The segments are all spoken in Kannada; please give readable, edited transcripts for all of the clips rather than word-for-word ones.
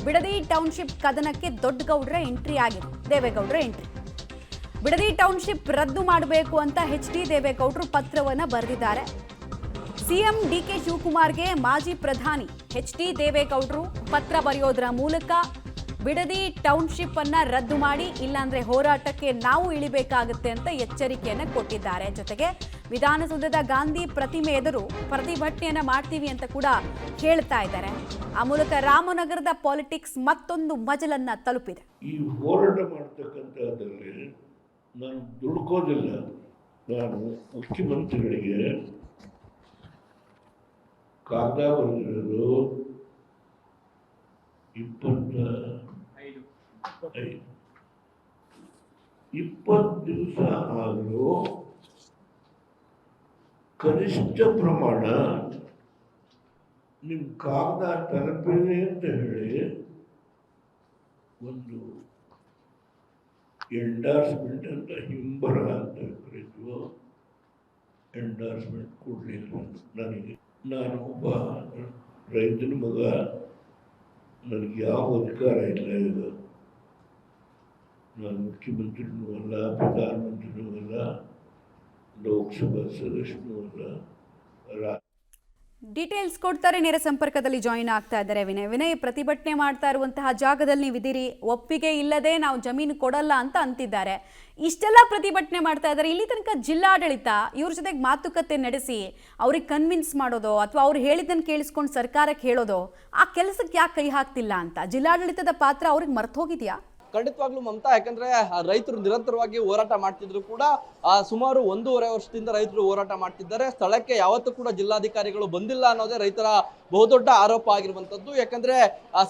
ಬಿಡದಿ ಟೌನ್ಶಿಪ್ ಕದನಕ್ಕೆ ದೊಡ್ಡಗೌಡ್ರ ಎಂಟ್ರಿ ಆಗಿದೆ. ದೇವೇಗೌಡರ ಎಂಟ್ರಿ. ಬಿಡದಿ ಟೌನ್ಶಿಪ್ ರದ್ದು ಮಾಡಬೇಕು ಅಂತ ಎಚ್.ಡಿ. ದೇವೇಗೌಡರು ಪತ್ರವನ್ನು ಬರೆದಿದ್ದಾರೆ. ಸಿಎಂ ಡಿ.ಕೆ. ಶಿವಕುಮಾರ್ಗೆ ಮಾಜಿ ಪ್ರಧಾನಿ ಎಚ್.ಡಿ. ದೇವೇಗೌಡರು ಪತ್ರ ಬರೆಯೋದರ ಮೂಲಕ ಬಿಡದಿ ಟೌನ್ಶಿಪ್ ಅನ್ನ ರದ್ದು ಮಾಡಿ, ಇಲ್ಲಾಂದ್ರೆ ಹೋರಾಟಕ್ಕೆ ನಾವು ಇಳಿಬೇಕಾಗುತ್ತೆ ಅಂತ ಎಚ್ಚರಿಕೆಯನ್ನು ಕೊಟ್ಟಿದ್ದಾರೆ. ಜೊತೆಗೆ ವಿಧಾನಸೌಧದ ಗಾಂಧಿ ಪ್ರತಿಮೆ ಎದುರು ಪ್ರತಿಭಟನೆಯನ್ನ ಮಾಡ್ತೀವಿ ಅಂತ ಕೂಡ ಹೇಳ್ತಾ ಇದ್ದಾರೆ. ಆ ಮೂಲಕ ರಾಮನಗರದ ಪಾಲಿಟಿಕ್ಸ್ ಮತ್ತೊಂದು ಮಜಲನ್ನ ತಲುಪಿದೆ. ಈ ಹೋರಾಟ ಮಾಡ್ತಕ್ಕಂಥದ್ರಲ್ಲಿ ನಾನು ದುಡ್ಕೋದಿಲ್ಲ. ನಾನು ಮುಖ್ಯಮಂತ್ರಿಗಳಿಗೆ ಕಾಗದ ಬರೆದಿರೋದು 20 ದಿವಸ ಆದರೂ ಕನಿಷ್ಠ ಪ್ರಮಾಣ ನಿಮ್ಮ ಕಾಗದ ತಲುಪಿದೆ ಅಂತ ಹೇಳಿ ಒಂದು ಎಂಡಾರ್ಸ್ಮೆಂಟ್ ಅಂತ ಹಿಂಬರಹ ಅಂತ ಕರೀತೀವೋ ಎಂಡಾರ್ಸ್ಮೆಂಟ್ ಕೊಡಲಿಲ್ಲ ನನಗೆ. ನಾನು ಒಬ್ಬ ರೈತನ ಮಗ, ನನಗೆ ಯಾವ ಅಧಿಕಾರ ಇಲ್ಲ. ಈಗ ನಾನು ಮುಖ್ಯಮಂತ್ರಿನೂ ಅಲ್ಲ, ಪ್ರಧಾನಮಂತ್ರಿನೂ ಅಲ್ಲ, ಲೋಕಸಭಾ ಸದಸ್ಯನೂ ಅಲ್ಲ. ಡೀಟೇಲ್ಸ್ ಕೊಡ್ತಾರೆ. ನೇರ ಸಂಪರ್ಕದಲ್ಲಿ ಜಾಯಿನ್ ಆಗ್ತಾ ಇದ್ದಾರೆ ವಿನಯ್. ಪ್ರತಿಭಟನೆ ಮಾಡ್ತಾ ಇರುವಂತಹ ಜಾಗದಲ್ಲಿ ನೀವಿದ್ದೀರಿ, ಒಪ್ಪಿಗೆ ಇಲ್ಲದೆ ನಾವು ಜಮೀನು ಕೊಡಲ್ಲ ಅಂತ ಅಂತಿದ್ದಾರೆ. ಇಷ್ಟೆಲ್ಲ ಪ್ರತಿಭಟನೆ ಮಾಡ್ತಾ ಇದ್ದಾರೆ. ಇಲ್ಲಿ ತನಕ ಜಿಲ್ಲಾಡಳಿತ ಇವ್ರ ಜೊತೆಗೆ ಮಾತುಕತೆ ನಡೆಸಿ ಅವ್ರಿಗೆ ಕನ್ವಿನ್ಸ್ ಮಾಡೋದು ಅಥವಾ ಅವ್ರು ಹೇಳಿದ್ದನ್ನು ಕೇಳಿಸ್ಕೊಂಡು ಸರ್ಕಾರಕ್ಕೆ ಹೇಳೋದು, ಆ ಕೆಲಸಕ್ಕೆ ಯಾಕೆ ಕೈ ಹಾಕ್ತಿಲ್ಲ ಅಂತ ಜಿಲ್ಲಾಡಳಿತದ ಪಾತ್ರ ಅವ್ರಿಗೆ ಮರ್ತೋಗಿದೆಯಾ? ಖಂಡಿತವಾಗ್ಲೂ ಮಮತಾ, ಯಾಕಂದ್ರೆ ರೈತರು ನಿರಂತರವಾಗಿ ಹೋರಾಟ ಮಾಡ್ತಿದ್ರು ಕೂಡ ಸುಮಾರು 1.5 ವರ್ಷದಿಂದ ರೈತರು ಹೋರಾಟ ಮಾಡ್ತಿದ್ದಾರೆ. ಸ್ಥಳಕ್ಕೆ ಯಾವತ್ತೂ ಕೂಡ ಜಿಲ್ಲಾಧಿಕಾರಿಗಳು ಬಂದಿಲ್ಲ ಅನ್ನೋದೇ ರೈತರ ಬಹುದೊಡ್ಡ ಆರೋಪ ಆಗಿರುವಂತದ್ದು. ಯಾಕಂದ್ರೆ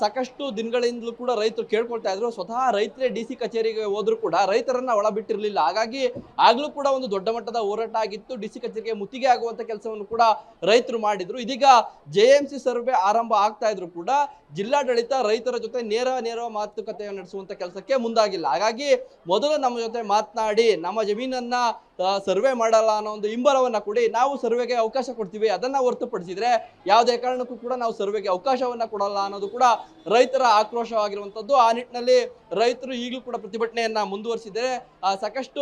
ಸಾಕಷ್ಟು ದಿನಗಳಿಂದಲೂ ಕೂಡ ರೈತರು ಕೇಳ್ಕೊಳ್ತಾ ಇದ್ರು. ಸ್ವತಃ ರೈತರೇ ಡಿ.ಸಿ ಕಚೇರಿಗೆ ಹೋದ್ರು ಕೂಡ ರೈತರನ್ನ ಒಳ ಬಿಟ್ಟಿರ್ಲಿಲ್ಲ. ಹಾಗಾಗಿ ಆಗ್ಲೂ ಕೂಡ ಒಂದು ದೊಡ್ಡ ಮಟ್ಟದ ಹೋರಾಟ ಆಗಿತ್ತು. ಡಿ.ಸಿ ಕಚೇರಿಗೆ ಮುತ್ತಿಗೆ ಆಗುವಂತ ಕೆಲಸವನ್ನು ಕೂಡ ರೈತರು ಮಾಡಿದ್ರು. ಇದೀಗ JMC ಸರ್ವೆ ಆರಂಭ ಆಗ್ತಾ ಇದ್ರು ಕೂಡ ಜಿಲ್ಲಾಡಳಿತ ರೈತರ ಜೊತೆ ನೇರ ಮಾತುಕತೆ ನಡೆಸುವಂತ ಕೆಲಸಕ್ಕೆ ಮುಂದಾಗಿಲ್ಲ. ಹಾಗಾಗಿ ಮೊದಲು ನಮ್ಮ ಜೊತೆ ಮಾತನಾಡಿ ನಮ್ಮ ಜಮೀನನ್ನ ಸರ್ವೆ ಮಾಡಲ್ಲ ಅನ್ನೋ ಒಂದು ಹಿಂಬರವನ್ನ ಕೊಡಿ, ನಾವು ಸರ್ವೆಗೆ ಅವಕಾಶ ಕೊಡ್ತೀವಿ. ಅದನ್ನ ಹೊರತುಪಡಿಸಿದ್ರೆ ಯಾವುದೇ ಕಾರಣಕ್ಕೂ ಕೂಡ ನಾವು ಸರ್ವೆಗೆ ಅವಕಾಶವನ್ನ ಕೊಡಲ್ಲ ಅನ್ನೋದು ಕೂಡ ರೈತರ ಆಕ್ರೋಶವಾಗಿರುವಂತದ್ದು. ಆ ನಿಟ್ಟಿನಲ್ಲಿ ರೈತರು ಈಗಲೂ ಕೂಡ ಪ್ರತಿಭಟನೆಯನ್ನ ಮುಂದುವರಿಸಿದ್ದಾರೆ. ಸಾಕಷ್ಟು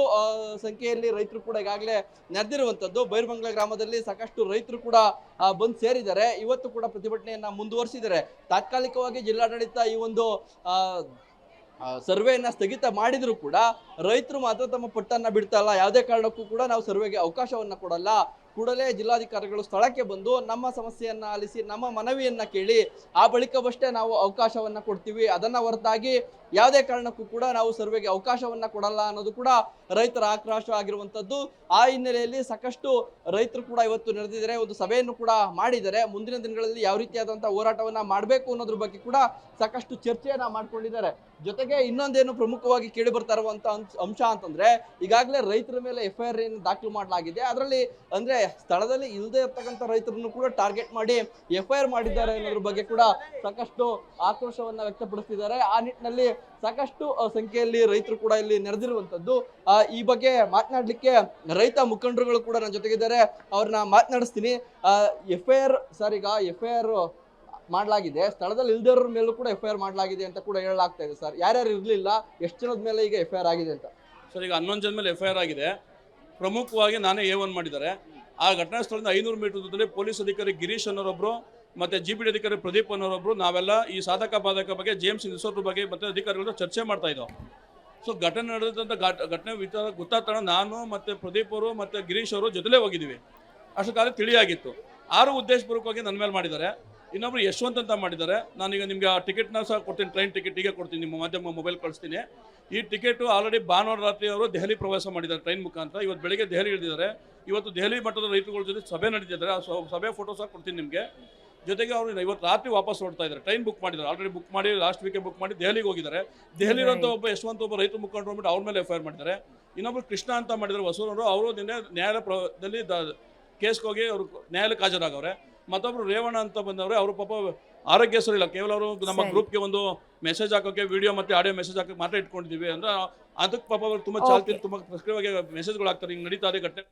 ಸಂಖ್ಯೆಯಲ್ಲಿ ರೈತರು ಕೂಡ ಈಗಾಗಲೇ ನೆರೆದಿರುವಂತದ್ದು. ಬೈರ್ಮಂಗಲ ಗ್ರಾಮದಲ್ಲಿ ಸಾಕಷ್ಟು ರೈತರು ಕೂಡ ಬಂದು ಸೇರಿದ್ದಾರೆ. ಇವತ್ತು ಕೂಡ ಪ್ರತಿಭಟನೆಯನ್ನ ಮುಂದುವರಿಸಿದ್ದಾರೆ. ತಾತ್ಕಾಲಿಕವಾಗಿ ಜಿಲ್ಲಾಡಳಿತ ಈ ಒಂದು ಸರ್ವೆಯನ್ನ ಸ್ಥಗಿತ ಮಾಡಿದ್ರು ಕೂಡ ರೈತರು ಮಾತ್ರ ತಮ್ಮ ಪಟ್ಟನ್ನ ಬಿಡ್ತಾ ಇಲ್ಲ. ಯಾವುದೇ ಕಾರಣಕ್ಕೂ ಕೂಡ ನಾವು ಸರ್ವೆಗೆ ಅವಕಾಶವನ್ನ ಕೊಡಲ್ಲ, ಕೂಡಲೇ ಜಿಲ್ಲಾಧಿಕಾರಿಗಳು ಸ್ಥಳಕ್ಕೆ ಬಂದು ನಮ್ಮ ಸಮಸ್ಯೆಯನ್ನ ಆಲಿಸಿ ನಮ್ಮ ಮನವಿಯನ್ನ ಕೇಳಿ ಆ ಬಳಿಕವಷ್ಟೇ ನಾವು ಅವಕಾಶವನ್ನ ಕೊಡ್ತೀವಿ. ಅದನ್ನ ಹೊರತಾಗಿ ಯಾವುದೇ ಕಾರಣಕ್ಕೂ ಕೂಡ ನಾವು ಸರ್ವೆಗೆ ಅವಕಾಶವನ್ನ ಕೊಡಲ್ಲ ಅನ್ನೋದು ಕೂಡ ರೈತರ ಆಕ್ರೋಶ ಆಗಿರುವಂತದ್ದು. ಆ ಹಿನ್ನೆಲೆಯಲ್ಲಿ ಸಾಕಷ್ಟು ರೈತರು ಕೂಡ ಇವತ್ತು ನಡೆದಿದ್ದಾರೆ, ಒಂದು ಸಭೆಯನ್ನು ಕೂಡ ಮಾಡಿದ್ದಾರೆ. ಮುಂದಿನ ದಿನಗಳಲ್ಲಿ ಯಾವ ರೀತಿಯಾದಂತಹ ಹೋರಾಟವನ್ನ ಮಾಡಬೇಕು ಅನ್ನೋದ್ರ ಬಗ್ಗೆ ಕೂಡ ಸಾಕಷ್ಟು ಚರ್ಚೆಯನ್ನ ಮಾಡ್ಕೊಂಡಿದ್ದಾರೆ. ಜೊತೆಗೆ ಇನ್ನೊಂದೇನು ಪ್ರಮುಖವಾಗಿ ಕೇಳಿ ಬರ್ತಾ ಇರುವಂತ ಅಂಶ ಅಂತಂದ್ರೆ, ಈಗಾಗಲೇ ರೈತರ ಮೇಲೆ FIR ದಾಖಲು ಮಾಡಲಾಗಿದೆ. ಅದರಲ್ಲಿ ಅಂದ್ರೆ ಸ್ಥಳದಲ್ಲಿ ಇಲ್ಲದೆ ಇರ್ತಕ್ಕಂಥ ರೈತರನ್ನು ಕೂಡ ಟಾರ್ಗೆಟ್ ಮಾಡಿ FIR ಮಾಡಿದ್ದಾರೆ ಅನ್ನೋದ್ರ ಬಗ್ಗೆ ಕೂಡ ಸಾಕಷ್ಟು ಆಕ್ರೋಶವನ್ನ ವ್ಯಕ್ತಪಡಿಸಿದ್ದಾರೆ. ಆ ನಿಟ್ಟಿನಲ್ಲಿ ಸಾಕಷ್ಟು ಸಂಖ್ಯೆಯಲ್ಲಿ ರೈತರು ಕೂಡ ಇಲ್ಲಿ ನೆರೆದಿರುವಂತದ್ದು. ಈ ಬಗ್ಗೆ ಮಾತನಾಡ್ಲಿಕ್ಕೆ ರೈತ ಮುಖಂಡರುಗಳು ಕೂಡ ನನ್ನ ಜೊತೆಗಿದ್ದಾರೆ, ಅವ್ರನ್ನ ಮಾತನಾಡಿಸ್ತೀನಿ. FIR ಮಾಡಲಾಗಿದೆ, ಸ್ಥಳದಲ್ಲಿ ಇಲ್ದಿರೋರ ಮೇಲೂ ಕೂಡ FIR ಮಾಡಲಾಗಿದೆ ಅಂತ ಕೂಡ ಹೇಳಲಾಗ್ತಾ ಇದೆ. ಸರ್, ಯಾರ್ಯಾರು ಇರಲಿಲ್ಲ, ಎಷ್ಟು ಜನದ ಮೇಲೆ ಈಗ FIR ಆಗಿದೆ ಅಂತ? ಸರ್, ಈಗ 11 ಜನ ಮೇಲೆ FIR ಆಗಿದೆ. ಪ್ರಮುಖವಾಗಿ ನಾನೇ A1 ಮಾಡಿದ್ದಾರೆ. ಆ ಘಟನಾ ಸ್ಥಳದಿಂದ 500 ಮೀಟರ್ ದೂರದಲ್ಲಿ ಪೊಲೀಸ್ ಅಧಿಕಾರಿ ಗಿರೀಶ್ ಅನ್ನೋರೊಬ್ರು ಮತ್ತು GPD ಅಧಿಕಾರಿ ಪ್ರದೀಪ್ ಅನ್ನೋರೊಬ್ರು ನಾವೆಲ್ಲ ಈ ಸಾಧಕ ಬಾಧಕ ಬಗ್ಗೆ JMC ರಿಸೋರ್ಟ್ ಬಗ್ಗೆ ಮತ್ತು ಅಧಿಕಾರಿಗಳ ಚರ್ಚೆ ಮಾಡ್ತಾ ಇದ್ದೋ. ಸೊ ಘಟನೆ ನಡೆದಂಥ ಘಟನೆ ವಿಚಾರ ಗೊತ್ತಾಗ್ತಾನೆ ನಾನು ಮತ್ತು ಪ್ರದೀಪ್ ಅವರು ಮತ್ತು ಗಿರೀಶ್ ಅವರು ಜೊತೆಲೇ ಹೋಗಿದ್ದೀವಿ. ಅಷ್ಟು ಕಾಲ ತಿಳಿಯಾಗಿತ್ತು. 6 ಉದ್ದೇಶಪೂರ್ವಕವಾಗಿ ನನ್ನ ಮೇಲೆ ಮಾಡಿದ್ದಾರೆ. ಇನ್ನೊಬ್ರು ಯಶವಂತ್ ಅಂತ ಮಾಡಿದ್ದಾರೆ. ನಾನೀಗ ನಿಮಗೆ ಆ ಟಿಕೆಟ್ನ ಸಹ ಕೊಡ್ತೀನಿ, ಟ್ರೈನ್ ಟಿಕೆಟ್ ಈಗ ಕೊಡ್ತೀನಿ, ನಿಮ್ಮ ಮಾಧ್ಯಮ ಮೊಬೈಲ್ ಕಳಿಸ್ತೀನಿ. ಈ ಟಿಕೆಟು ಆಲ್ರೆಡಿ ಭಾನುವಾರ ರಾತ್ರಿ ಅವರು ದೆಹಲಿ ಪ್ರವಾಸ ಮಾಡಿದ್ದಾರೆ ಟ್ರೈನ್ ಮುಖಾಂತರ. ಇವತ್ತು ಬೆಳಗ್ಗೆ ದೆಹಲಿ ಇಳಿದಿದ್ದಾರೆ. ಇವತ್ತು ದೆಹಲಿ ಮಟ್ಟದ ರೈತರುಗಳ ಜೊತೆ ಸಭೆ ನಡೀತಿದ್ದಾರೆ. ಆ ಸಭೆ ಫೋಟೋ ಸಹ ಕೊಡ್ತೀನಿ ನಿಮಗೆ. ಜೊತೆಗೆ ಅವರು ಇವತ್ತು ರಾತ್ರಿ ವಾಪಸ್ ಹೊರಡ್ತಾ ಇದ್ದಾರೆ. ಟ್ರೈನ್ ಬುಕ್ ಮಾಡಿದ್ದಾರೆ, ಆಲ್ರೆಡಿ ಬುಕ್ ಮಾಡಿ ಲಾಸ್ಟ್ ವೀಕೆ ಬುಕ್ ಮಾಡಿ ದೆಹಲಿಗೆ ಹೋಗಿದ್ದಾರೆ. ದೆಹಲಿ ಇರುವಂಥ ಒಬ್ಬ ಯಶವಂತ ಒಬ್ಬ ರೈತರು ಮುಖಂಡರು ಅಂದ್ಬಿಟ್ಟು ಅವ್ರ ಮೇಲೆ FIR ಮಾಡಿದ್ದಾರೆ. ಇನ್ನೊಬ್ರು ಕೃಷ್ಣ ಅಂತ ಮಾಡಿದ್ದಾರೆ ಹೊಸೂರವರು, ಅವರು ನಿನ್ನೆ ನ್ಯಾಯಾಲಯದಲ್ಲಿ ಕೇಸ್ಗೆ ಹೋಗಿ ಅವರು ನ್ಯಾಯಾಲಯಕ್ಕೆ ಹಾಜರಾಗವ್ರೆ. ಮತ್ತೊಬ್ರು ರೇವಣ್ಣ ಅಂತ ಬಂದವ್ರೆ, ಅವರು ಪಾಪ ಆರೋಗ್ಯ ಸರಿ ಇಲ್ಲ, ಕೇವಲ ಅವರು ನಮ್ಮ ಗ್ರೂಪ್ಗೆ ಒಂದು ಮೆಸೇಜ್ ಹಾಕೋಕೆ, ವಿಡಿಯೋ ಮತ್ತು ಆಡಿಯೋ ಮೆಸೇಜ್ ಹಾಕಕ್ಕೆ ಮಾತ್ರ ಇಟ್ಕೊಂಡಿದ್ದೀವಿ ಅಂದ್ರೆ ಅದಕ್ಕೆ ಪಾಪ ಅವರು ತುಂಬ ಚಾಲ್ತಿ ತುಂಬ ಸಕ್ರಿಯವಾಗಿ ಮೆಸೇಜ್ಗಳು ಹಾಕ್ತಾರೆ. ಹಿಂಗೆ ನಡೀತಾ ಇದೆ ಘಟನೆ.